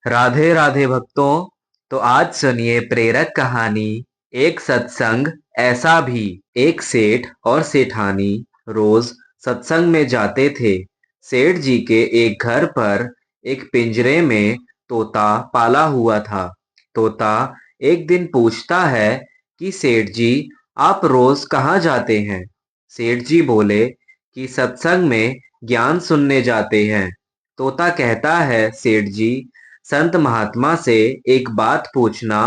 राधे राधे भक्तों। तो आज सुनिए प्रेरक कहानी। एक सत्संग ऐसा भी। एक सेठ और सेठानी रोज सत्संग में जाते थे। सेठ जी के एक घर पर एक पिंजरे में तोता पाला हुआ था। तोता एक दिन पूछता है कि सेठ जी, आप रोज कहाँ जाते हैं? सेठ जी बोले कि सत्संग में ज्ञान सुनने जाते हैं। तोता कहता है, सेठ जी, संत महात्मा से एक बात पूछना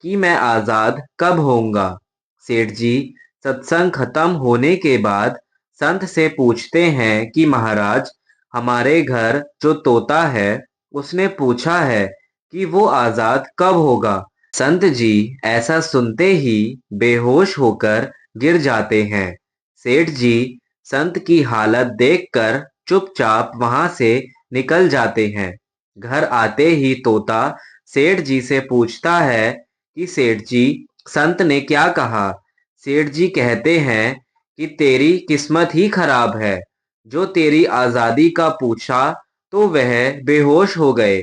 कि मैं आजाद कब होऊंगा? सेठ जी सत्संग खत्म होने के बाद संत से पूछते हैं कि महाराज, हमारे घर जो तोता है उसने पूछा है कि वो आजाद कब होगा। संत जी ऐसा सुनते ही बेहोश होकर गिर जाते हैं। सेठ जी संत की हालत देखकर चुपचाप वहां से निकल जाते हैं। घर आते ही तोता सेठ जी से पूछता है कि सेठ जी, संत ने क्या कहा? सेठ जी कहते हैं कि तेरी किस्मत ही खराब है। जो तेरी आजादी का पूछा तो वह बेहोश हो गए।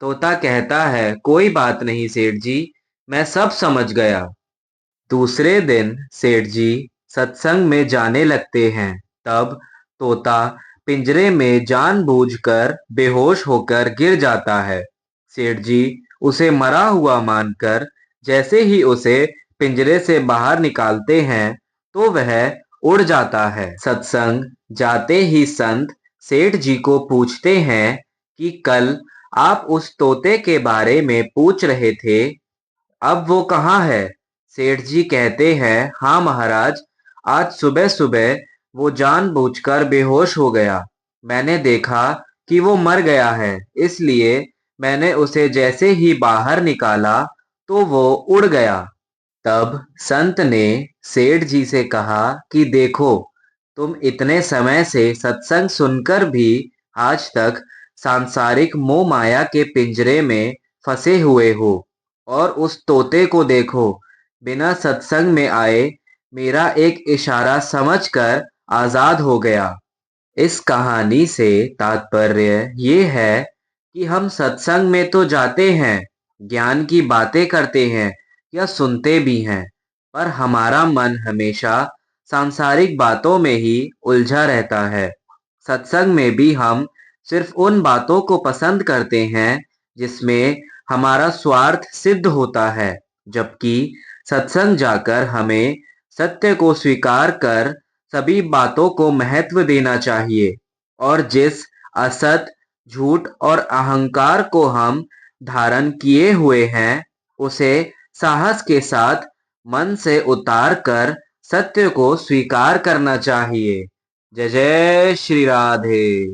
तोता कहता है, कोई बात नहीं सेठ जी, मैं सब समझ गया। दूसरे दिन सेठ जी सत्संग में जाने लगते हैं। तब तोता पिंजरे में जानबूझकर बेहोश होकर गिर जाता है। सेठ जी उसे मरा हुआ मानकर जैसे ही उसे पिंजरे से बाहर निकालते हैं तो वह उड़ जाता है। सत्संग जाते ही संत सेठ जी को पूछते हैं कि कल आप उस तोते के बारे में पूछ रहे थे, अब वो कहाँ है? सेठ जी कहते हैं, हाँ महाराज, आज सुबह सुबह वो जानबूझकर बेहोश हो गया। मैंने देखा कि वो मर गया है, इसलिए मैंने उसे जैसे ही बाहर निकाला तो वो उड़ गया। तब संत ने सेठ जी से कहा कि देखो, तुम इतने समय से सत्संग सुनकर भी आज तक सांसारिक मोह माया के पिंजरे में फंसे हुए हो, और उस तोते को देखो, बिना सत्संग में आए मेरा एक इशारा समझकर आजाद हो गया। इस कहानी से तात्पर्य ये है कि हम सत्संग में तो जाते हैं, ज्ञान की बातें करते हैं या सुनते भी हैं, पर हमारा मन हमेशा सांसारिक बातों में ही उलझा रहता है। सत्संग में भी हम सिर्फ उन बातों को पसंद करते हैं जिसमें हमारा स्वार्थ सिद्ध होता है, जबकि सत्संग जाकर हमें सत्य को स्वीकार कर सभी बातों को महत्व देना चाहिए, और जिस असत, झूठ और अहंकार को हम धारण किए हुए हैं उसे साहस के साथ मन से उतार कर सत्य को स्वीकार करना चाहिए। जय जय श्री राधे।